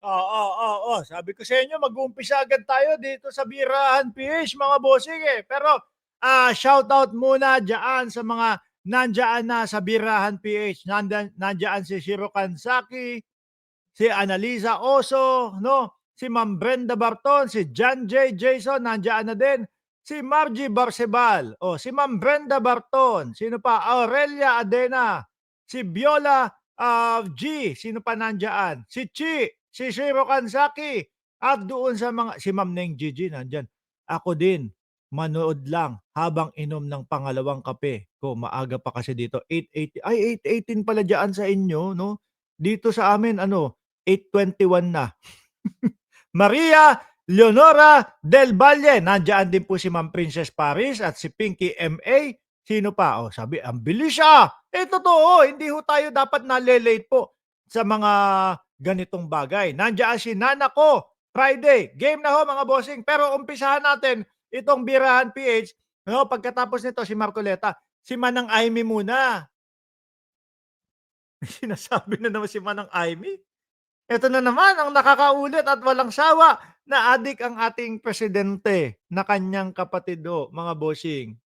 Oo. Sabi ko sa inyo mag-uumpisa agad tayo dito sa Birahan PH mga bossing, eh. Pero, shoutout muna diyaan sa mga nandiyaan na sa Birahan PH. Nandiyaan si Shiro Kansaki, si Annalisa Oso, 'no, si Ma'am Brenda Barton, si John J. Jason nandiyan na din, si Margie Barcebal, si Ma'am Brenda Barton, sino pa, Aurelia Adena, si Viola, G, sino pa nandiyan, si Chi, si Shiro Kansaki, at doon sa mga si Ma'am Neng Gigi nandiyan. Ako din, manood lang habang inom ng pangalawang kape ko, maaga pa kasi dito, 8:80 ay 8:18 pala diyaan sa inyo 'no? Dito sa amin ano 8:21 na. Maria Leonora Del Valle, nandiyan din po si Ma'am Princess Paris at si Pinky MA. Sino pa? Sabi, ang bilis totoo, hindi ho tayo dapat nale-late po sa mga ganitong bagay. Nandiyan si Nana ko, Friday. Game na ho mga bossing. Pero umpisahan natin itong Birahan PH. No, pagkatapos nito si Marcoleta. Si Manang Aimee muna. Sinasabi na naman si Manang Aimee. Eto na naman ang nakakaulit at walang sawa na adik ang ating presidente na kanyang kapatid mga bossing.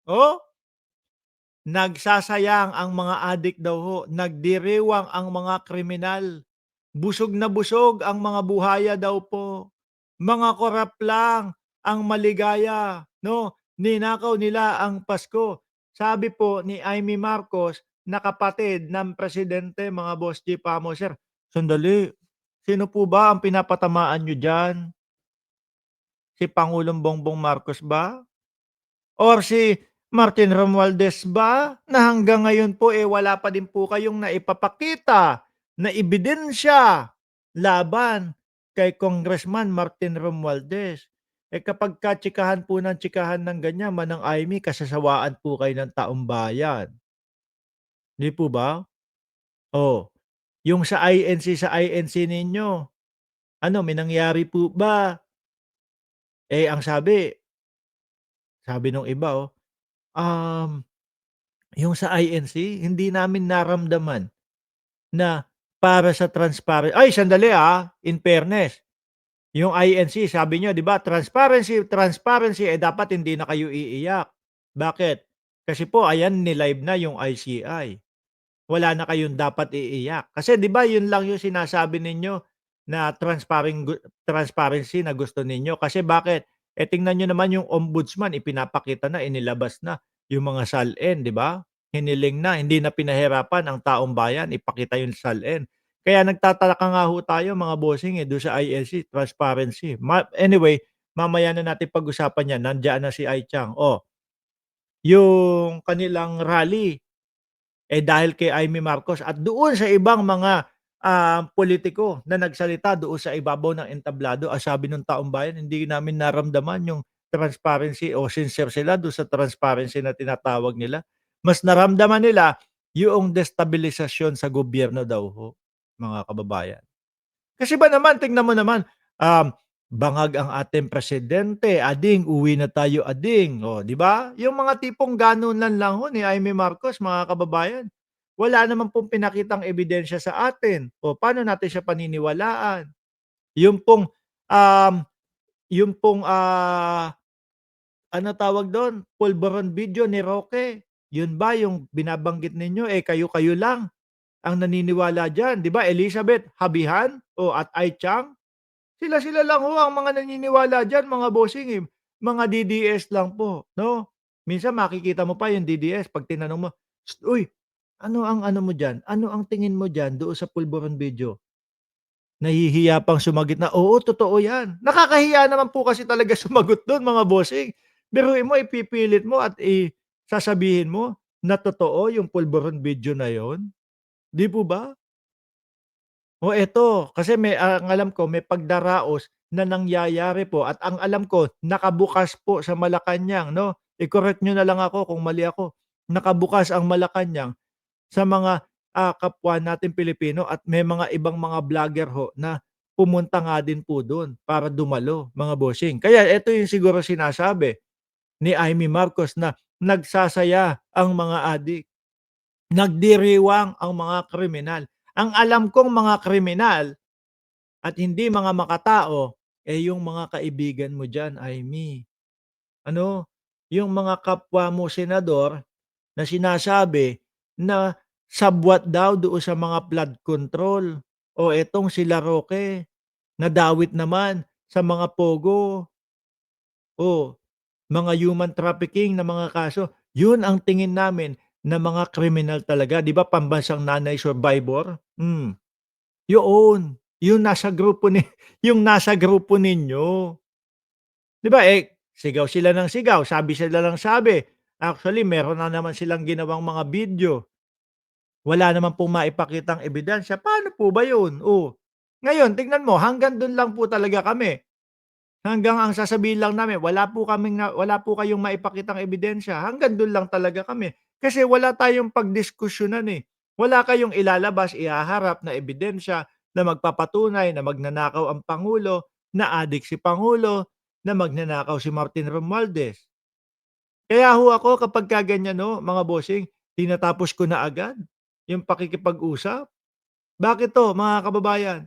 Nagsasayang ang mga adik daw nagdiriwang ang mga kriminal. Busog na busog ang mga buhaya daw po. Mga korap lang ang maligaya, 'no? Ninakaw nila ang Pasko. Sabi po ni Amy Marcos na kapatid ng presidente, mga boss G Pamo, sir. Sandali, sino po ba ang pinapatamaan niyo diyan? Si Pangulong Bongbong Marcos ba? Or si Martin Romualdez ba? Na hanggang ngayon po wala pa din po kayong naipapakita na ebidensya laban kay Congressman Martin Romualdez. Kapag tsikahan po ng tsikahan ng ganyan, Manang Aimee, kasasawaan po kayo ng taong bayan. 'Di po ba? Oh, yung sa INC ninyo, ano, may nangyari po ba? Ang sabi nung iba, um, yung sa INC hindi namin naramdaman na para sa ay sandali, in fairness, yung INC sabi niyo 'di ba transparency, dapat hindi na kayo iiyak. Bakit? Kasi po ayan ni-live na yung ICI. Wala na kayong dapat iiyak. Kasi 'di ba yun lang yung sinasabi ninyo na transparency na gusto ninyo. Kasi bakit? Tingnan niyo naman yung ombudsman ipinapakita na, inilabas na yung mga salin, 'di ba? Hiniling na, hindi na pinahirapan ang taong bayan ipakita yung salin. Kaya nagtataka nga ho tayo mga bossing, dun sa ILC, transparency. Anyway, mamaya na natin pag-usapan yan, nandiyan na si Ai Chang. Yung kanilang rally, dahil kay Amy Marcos at doon sa ibang mga, politiko na nagsalita doon sa ibabaw ng entablado, sabi nung taong bayan, "Hindi namin naramdaman yung transparency o sincere sila doon sa transparency na tinatawag nila. Mas naramdaman nila yung destabilisasyon sa gobyerno daw ho, mga kababayan." Kasi ba naman tingnan mo naman, um, bangag ang ating presidente, "Ading, uwi na tayo ading." 'Di ba? Yung mga tipong ganunan lang ho ni Jaime Marcos mga kababayan. Wala naman pong pinakitang ebidensya sa atin. Paano natin siya paniniwalaan? Yung pong, um, yung pong, ano tawag dun, pulburon video ni Roque, yun ba yung binabanggit ninyo, kayo-kayo lang ang naniniwala diyan, 'di ba? Elizabeth Habihan at Ai Chang, sila-sila lang ho ang mga naniniwala diyan mga bossing, mga DDS lang po, 'no? Minsan makikita mo pa yung DDS 'pag tinanong mo, "Uy, ano ang ano mo diyan? Ano ang tingin mo diyan doon sa pulburon video?" Nahihiya pang sumagot na, "Oo, totoo 'yan." Nakakahiya naman po kasi talaga sumagot do'n mga bossing. Biruin mo ipipilit mo at sasabihin mo na totoo yung pulburon video na 'yon, 'di po ba? Eto, kasi ang alam ko may pagdaraos na nangyayari po at ang alam ko nakabukas po sa Malacanang 'no, i-correct niyo na lang ako kung mali ako. Nakabukas ang Malacanang sa mga, kapwa nating Pilipino at may mga ibang mga vlogger ho na pumunta nga din po dun para dumalo, mga bossing. Kaya eto yung siguro sinasabi ni Imee Marcos na nagsasaya ang mga adik, nagdiriwang ang mga kriminal. Ang alam kong mga kriminal at hindi mga makatao, yung mga kaibigan mo diyan ay ano, yung mga kapwa mo senador na sinasabi na sabwat daw doon sa mga flood control. O etong sila Roque, nadawit naman sa mga pogo. O mga human trafficking na mga kaso. Yun ang tingin namin na mga kriminal talaga, 'di ba pambansang nanay survivor? Yoon, yung nasa grupo ni yung nasa grupo ninyo. 'Di ba, sigaw sila ng sigaw, sabi sila ng sabi. Actually meron na naman silang ginawang mga video. Wala naman pong maipakitang ebidensya, paano po ba yun? Ngayon tignan mo hanggang dun lang po talaga kami. Hanggang ang sasabihin lang namin, wala po kayong maipakitang ebidensya, hanggang dun lang talaga kami. Kasi wala tayong pagdiskusyonan, eh. Wala kayong ilalabas, ihaharap na ebidensya na magpapatunay na magnanakaw ang pangulo, na adik si pangulo, na magnanakaw si Martin Romualdez. Kaya ho ako kapagka ganyan 'no, mga bossing, tinatapos ko na agad yung pakikipag-usap. Bakit 'to mga kababayan?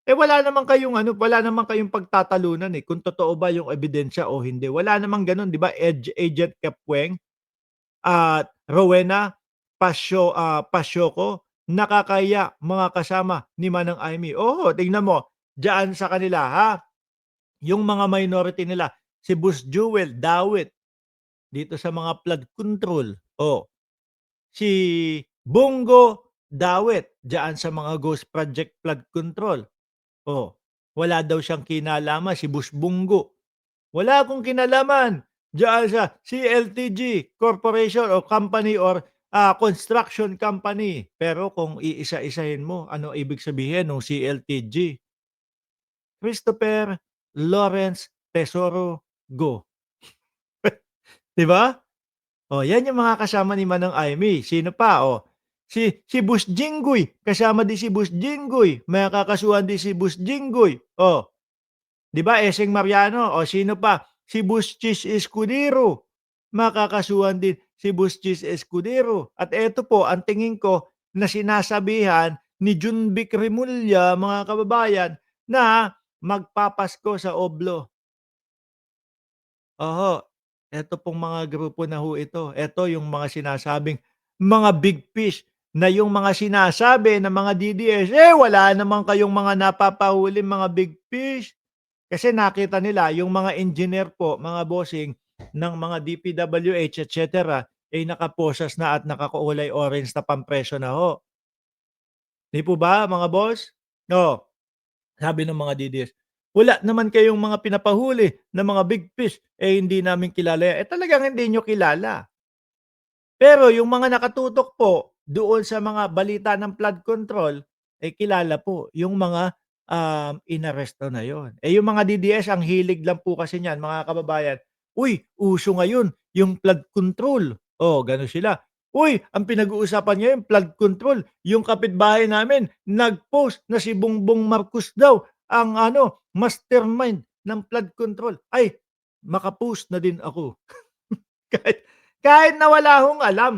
Wala naman kayong pagtatalunan, kung totoo ba yung ebidensya o hindi. Wala namang gano'n 'di ba, Agent Kepweng at Rowena Pasioco, nakakahiya mga kasama ni Manang Imee. Oo, tignan mo, diyaan sa kanila ha, yung mga minority nila, si Boss Jewel Dawit dito sa mga flood control. Si Bongo Dawit diyaan sa mga Ghost Project flood control. Oh, wala daw siyang kinalaman si Boss Bongo. Wala akong kinalaman diyaan sa CLTG Corporation o company or, construction company. Pero kung iisa-isahin mo, ano ibig sabihin nung CLTG? Christopher Lawrence Tesoro Go, 'di ba? Yan yung mga kasama ni Manang Imee. Sino pa? si Boss Jinggoy, kasama din si Boss Jinggoy, makakasuhan din si Boss Jinggoy. 'Di ba, Eseng Mariano, sino pa? Si Boss Chis Escudero, makakasuhan din si Boss Chis Escudero. At eto po ang tingin ko na sinasabihan ni Junvic Remulla, mga kababayan, na magpapasko sa Oblo. Oo, eto pong mga grupo na ho ito. Eto yung mga sinasabing mga big fish na yung mga sinasabi ng mga DDS, wala naman kayong mga napapahuling mga big fish. Kasi nakita nila yung mga engineer po, mga bossing ng mga DPWH et cetera, nakaposas na at nakakulay orange na pampresyo na ho. 'Di po ba mga boss? Oh, sabi ng mga DDS, "Wala naman kayong mga pinapahuli na mga big fish, hindi namin kilala yan." Talagang hindi niyo kilala. Pero yung mga nakatutok po doon sa mga balita ng flood control, kilala po yung mga, inaresto na yon. Yung mga DDS ang hilig lang po kasi niyan mga kababayan, "Uy, uso ngayon yung flood control." Gano'n sila. "Uy, ang pinag-uusapan ngayon flood control, yung kapitbahay namin nag-post na si Bongbong Marcos daw ang mastermind ng flood control." Ay, maka-post na din ako. Kahit kahit na wala akong alam.